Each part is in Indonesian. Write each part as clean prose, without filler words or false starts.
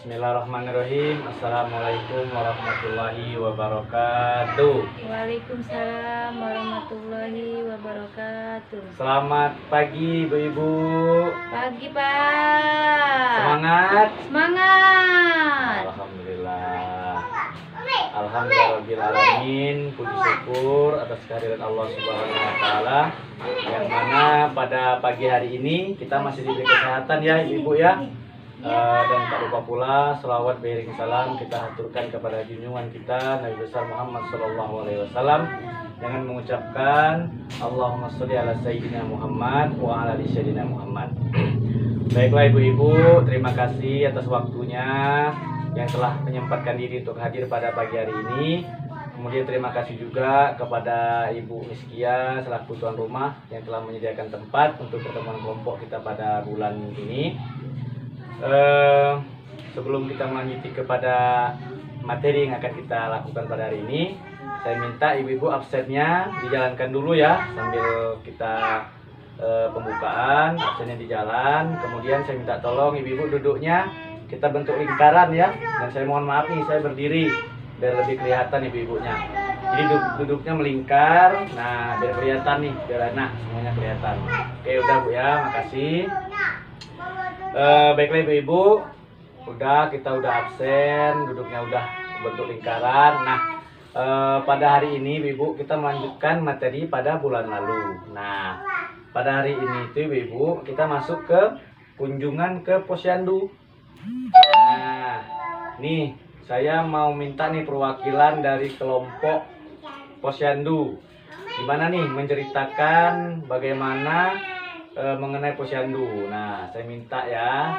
Bismillahirrahmanirrahim. Assalamualaikum warahmatullahi wabarakatuh. Waalaikumsalam warahmatullahi wabarakatuh. Selamat pagi ibu-ibu. Pagi Pak. Semangat. Semangat. Alhamdulillah. Alhamdulillahirrahmanirrahim. Puji syukur atas kehadiran Allah Subhanahu wa taala yang mana pada pagi hari ini kita masih diberi kesehatan ya ibu-ibu ya. Dan tak lupa pula selawat beriring salam kita haturkan kepada junjungan kita Nabi besar Muhammad Sallallahu Alaihi Wasallam dengan mengucapkan Allahumma sholli ala Sayyidina Muhammad wa ala ali Sayyidina Muhammad. Baiklah ibu-ibu, terima kasih atas waktunya yang telah menyempatkan diri untuk hadir pada pagi hari ini. Kemudian terima kasih juga kepada Ibu Miskia selaku tuan rumah yang telah menyediakan tempat untuk pertemuan kelompok kita pada bulan ini. Sebelum kita melanjuti kepada materi yang akan kita lakukan pada hari ini, saya minta ibu-ibu absennya dijalankan dulu ya sambil kita pembukaan, absennya di jalan. Kemudian saya minta tolong ibu-ibu duduknya kita bentuk lingkaran ya, dan saya mohon maaf nih saya berdiri biar lebih kelihatan ibu-ibunya. Jadi duduknya melingkar, nah biar kelihatan nih, biar enak semuanya kelihatan. Oke udah Bu ya, makasih. Baiklah ibu-ibu, kita udah absen, duduknya udah bentuk lingkaran. Nah, pada hari ini ibu kita melanjutkan materi pada bulan lalu. Nah, pada hari ini itu ibu kita masuk ke kunjungan ke Posyandu. Nah, nih saya mau minta nih perwakilan dari kelompok Posyandu. Gimana nih menceritakan bagaimana mengenai Posyandu. Nah, saya minta ya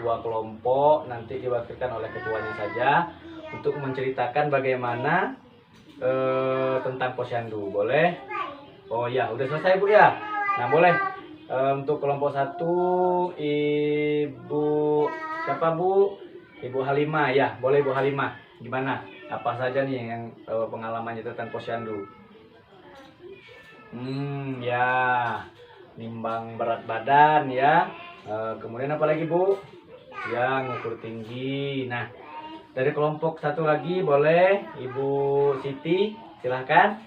2 kelompok nanti diwakilkan oleh ketuanya saja untuk menceritakan bagaimana tentang Posyandu. Boleh? Oh ya, udah selesai Bu ya. Nah, boleh. Untuk kelompok 1 Ibu siapa Bu? Ibu Halimah ya. Boleh Bu Halimah. Gimana? Apa saja nih yang pengalamannya tentang Posyandu? Ya. Nimbang berat badan ya, kemudian apa lagi Bu? Ya, ngukur tinggi. Nah, dari kelompok 1 lagi boleh Ibu Siti, silahkan.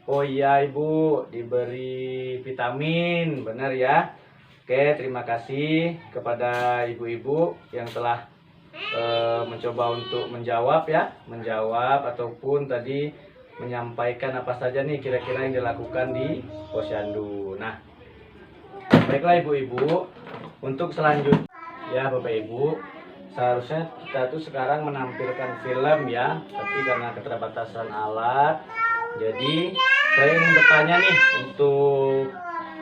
Oh iya Ibu, diberi vitamin, benar ya. Oke, terima kasih kepada ibu-ibu yang telah mencoba untuk menjawab ya, ataupun tadi menyampaikan apa saja nih kira-kira yang dilakukan di Posyandu. Nah, baiklah ibu-ibu, untuk selanjutnya ya Bapak Ibu, seharusnya kita tuh sekarang menampilkan film ya, tapi karena keterbatasan alat, jadi saya ingin bertanya nih untuk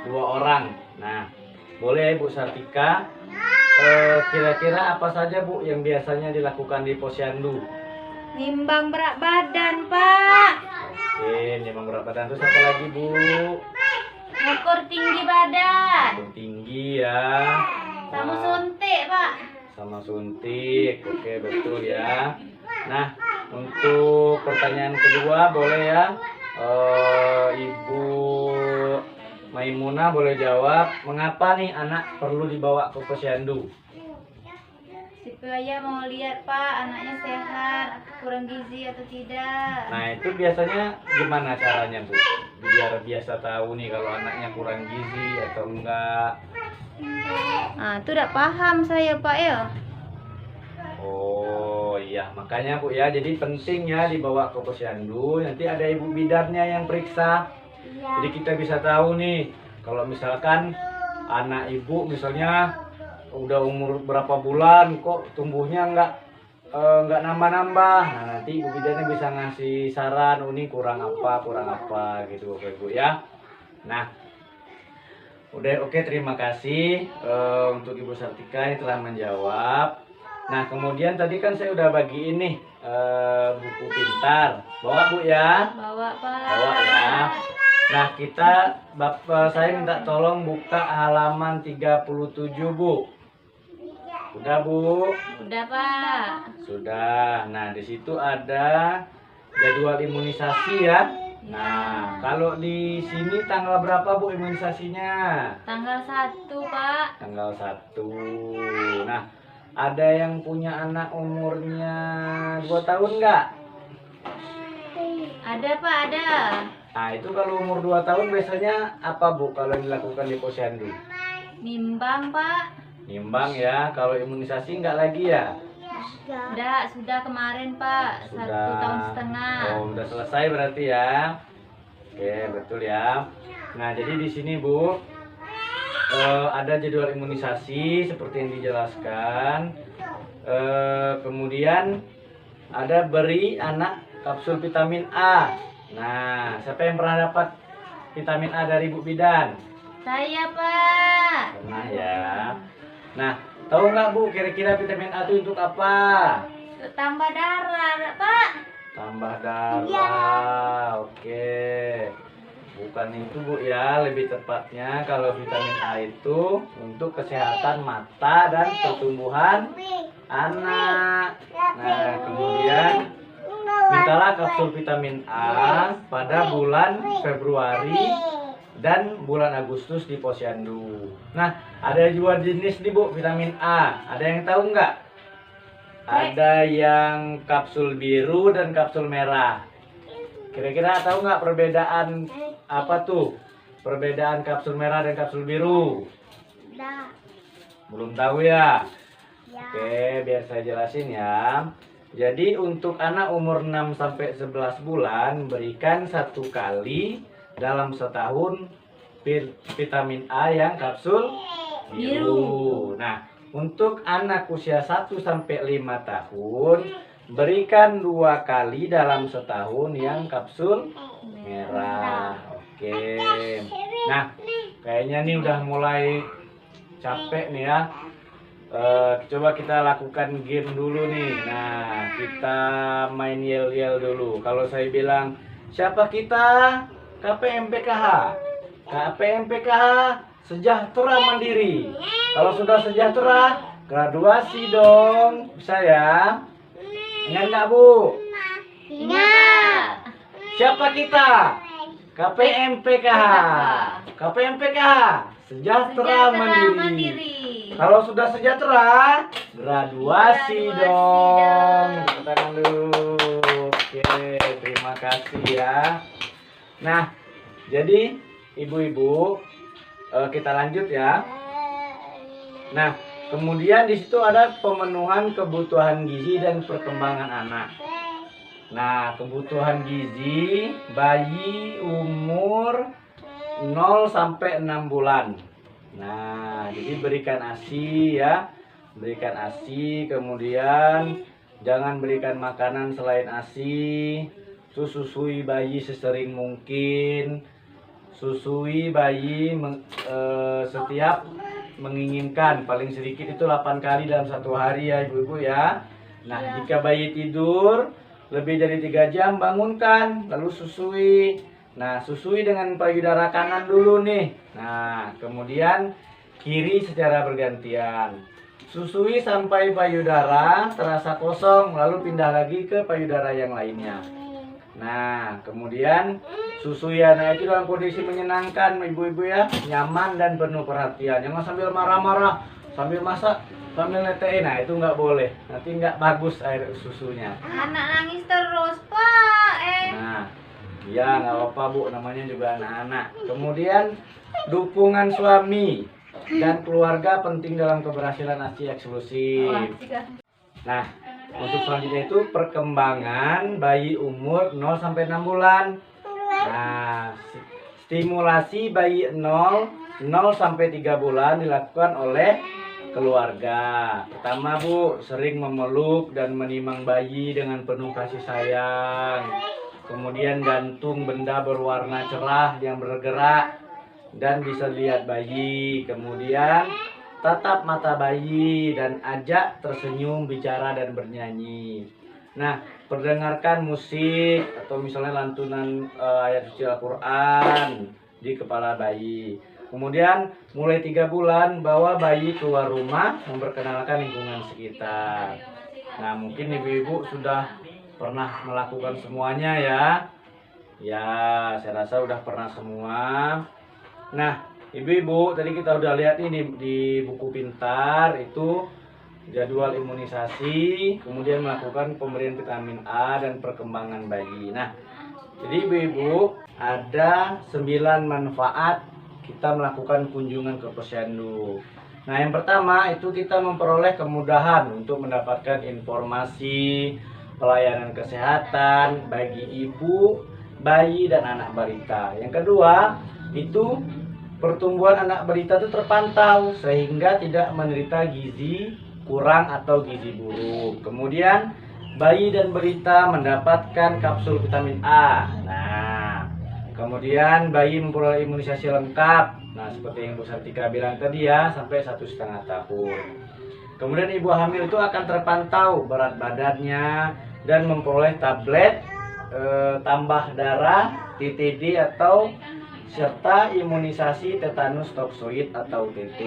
2 orang. Nah, boleh Ibu Sartika, kira-kira apa saja Bu yang biasanya dilakukan di Posyandu? Nimbang berat badan Pak. Oke, nimbang berat badan. Terus apa lagi Bu? Ukur tinggi badan. Ukur tinggi ya. Sama suntik Pak. Sama suntik. Oke, betul ya. Nah, untuk pertanyaan kedua boleh ya, Ibu Maimunah boleh jawab, mengapa nih anak perlu dibawa ke Posyandu? Supaya mau lihat Pak anaknya sehat, kurang gizi atau tidak. Nah, itu biasanya gimana caranya Bu? Biar biasa tahu nih kalau anaknya kurang gizi atau enggak. Nah, itu udah paham saya Pak ya. Oh iya, makanya Bu ya, jadi penting ya dibawa ke Posyandu. Nanti ada ibu bidannya yang periksa. Jadi kita bisa tahu nih, kalau misalkan anak ibu misalnya udah umur berapa bulan kok tumbuhnya nggak nambah-nambah. Nah, nanti ibu bidannya bisa ngasih saran, ini kurang apa gitu Bapak Ibu ya. Nah, udah oke, terima kasih untuk Ibu Sartika yang telah menjawab. Nah, kemudian tadi kan saya udah bagi ini buku pintar. Bawa Bu ya. Bawa Pak. Bawa ya. Nah, saya minta tolong buka halaman 37 Bu. Udah Bu? Udah Pak. Sudah. Nah, di situ ada jadwal imunisasi ya. Nah, kalau di sini tanggal berapa Bu imunisasinya? Tanggal 1 Pak. Tanggal 1. Nah, Ada yang punya anak umurnya 2 tahun nggak? Ada Pak, ada. Nah, itu kalau umur 2 tahun biasanya apa Bu kalau yang dilakukan di posyandu? Nimbang Pak. Nimbang ya, kalau imunisasi nggak lagi ya? Enggak, sudah kemarin Pak, 1,5 tahun. Oh, udah selesai berarti ya. Oke, betul ya. Nah, jadi di sini Bu, ada jadwal imunisasi seperti yang dijelaskan. Kemudian ada beri anak kapsul vitamin A. Nah, siapa yang pernah dapat vitamin A dari Bu Bidan? Saya Pak. Pernah ya. Nah, tahu nggak Bu, kira-kira vitamin A itu untuk apa? Untuk tambah darah Pak. Tambah darah. Oke. Bukan itu Bu ya, lebih tepatnya kalau vitamin A itu untuk kesehatan mata dan pertumbuhan anak. Nah, kemudian mintalah kapsul vitamin A pada bulan Februari dan bulan Agustus di posyandu. Nah, ada 2 jenis nih Bu vitamin A. Ada yang tahu nggak? Ada yang kapsul biru dan kapsul merah. Kira-kira tahu nggak perbedaan apa tuh? Perbedaan kapsul merah dan kapsul biru? Belum tahu ya? Oke, biar saya jelasin ya. Jadi untuk anak umur 6 sampai 11 bulan berikan 1 kali dalam setahun vitamin A yang kapsul biru. Nah, untuk anak usia 1 sampai 5 tahun berikan 2 kali dalam setahun yang kapsul merah. Oke. Nah, kayaknya nih udah mulai capek nih ya. Coba kita lakukan game dulu nih. Nah, kita main yel-yel dulu. Kalau saya bilang, siapa kita? KPMPKH. KPMPKH Sejahtera Mandiri. Kalau sudah sejahtera, graduasi dong. Bisa ya? Ingat nggak Bu? Ingat. Siapa kita? KPMPKH. KPMPKH Sejahtera Mandiri. Kalau sudah sejahtera, graduasi dong. Tepuk tangan dulu. Oke, terima kasih ya. Nah, jadi ibu-ibu, kita lanjut ya. Nah, kemudian di situ ada pemenuhan kebutuhan gizi dan perkembangan anak. Nah, kebutuhan gizi bayi umur 0 sampai 6 bulan. Nah, jadi berikan ASI ya. Berikan ASI, kemudian jangan berikan makanan selain ASI. Susui bayi sesering mungkin. Susui bayi setiap menginginkan, paling sedikit itu 8 kali dalam 1 hari ya ibu-ibu ya. Nah, jika bayi tidur lebih dari 3 jam, bangunkan lalu susui. Nah, susui dengan payudara kanan dulu nih. Nah, kemudian kiri secara bergantian. Susui sampai payudara terasa kosong, lalu pindah lagi ke payudara yang lainnya. Nah, kemudian susui anak itu dalam kondisi menyenangkan ibu-ibu ya, nyaman dan penuh perhatian. Jangan sambil marah-marah, sambil masak, sambil netein. Nah, itu nggak boleh. Nanti nggak bagus air susunya. Anak nangis terus Pak. Nah, ya nggak apa-apa Bu, namanya juga anak-anak. Kemudian dukungan suami dan keluarga penting dalam keberhasilan ASI eksklusif. Nah, untuk selanjutnya itu perkembangan bayi umur 0 sampai 6 bulan. Nah, stimulasi bayi 0 sampai 3 bulan dilakukan oleh keluarga. Pertama Bu, sering memeluk dan menimang bayi dengan penuh kasih sayang. Kemudian gantung benda berwarna cerah yang bergerak dan bisa dilihat bayi. Kemudian tatap mata bayi dan ajak tersenyum, bicara dan bernyanyi. Nah, perdengarkan musik atau misalnya lantunan ayat suci Al-Quran di kepala bayi. Kemudian mulai 3 bulan bawa bayi keluar rumah, memperkenalkan lingkungan sekitar. Nah, mungkin ibu-ibu sudah pernah melakukan semuanya ya. Ya, saya rasa udah pernah semua. Nah, ibu-ibu tadi kita udah lihat ini di buku pintar itu jadwal imunisasi, kemudian melakukan pemberian vitamin A dan perkembangan bayi. Nah, jadi ibu-ibu, ada 9 manfaat kita melakukan kunjungan ke posyandu. Nah, yang pertama itu kita memperoleh kemudahan untuk mendapatkan informasi pelayanan kesehatan bagi ibu, bayi, dan anak balita. Yang kedua, itu pertumbuhan anak balita itu terpantau sehingga tidak menderita gizi kurang atau gizi buruk. Kemudian bayi dan balita mendapatkan kapsul vitamin A. Nah, kemudian bayi memperoleh imunisasi lengkap. Nah, seperti yang Bu Sartika bilang tadi ya, sampai 1,5 tahun. Kemudian ibu hamil itu akan terpantau berat badannya dan memperoleh tablet tambah darah, TTD atau serta imunisasi tetanus toksoid atau TT.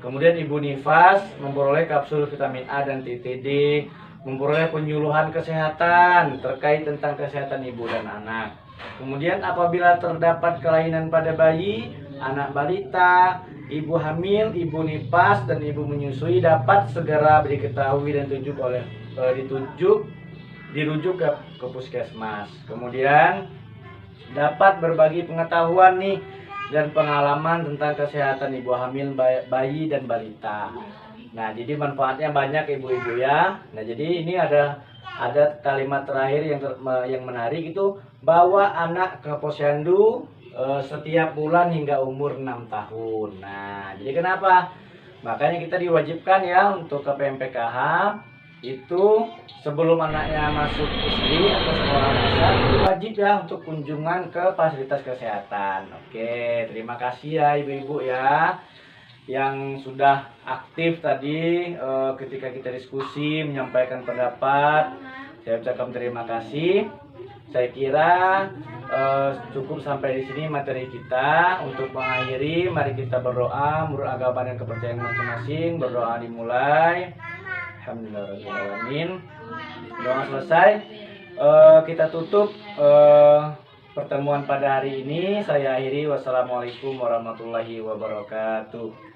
Kemudian ibu nifas memperoleh kapsul vitamin A dan TTD, memperoleh penyuluhan kesehatan terkait tentang kesehatan ibu dan anak. Kemudian apabila terdapat kelainan pada bayi, anak balita, ibu hamil, ibu nifas, dan ibu menyusui dapat segera diketahui dan dirujuk ke puskesmas. Kemudian dapat berbagi pengetahuan nih dan pengalaman tentang kesehatan ibu hamil, bayi, dan balita. Nah, jadi manfaatnya banyak ibu-ibu ya. Nah, jadi ini ada kalimat terakhir yang menarik itu, bawa anak ke posyandu setiap bulan hingga umur 6 tahun. Nah, jadi kenapa? Makanya kita diwajibkan ya untuk ke PMPKH itu sebelum anaknya masuk SD atau sekolah dasar itu wajib ya untuk kunjungan ke fasilitas kesehatan. Oke, terima kasih ya ibu-ibu ya yang sudah aktif tadi ketika kita diskusi menyampaikan pendapat. Saya ucapkan terima kasih. Saya kira cukup sampai di sini materi kita. Untuk mengakhiri, mari kita berdoa menurut agama dan kepercayaan masing-masing. Berdoa dimulai. Alhamdulillahirrahmanirrahim. Doa selesai. Kita tutup pertemuan pada hari ini. Saya akhiri. Wassalamualaikum warahmatullahi wabarakatuh.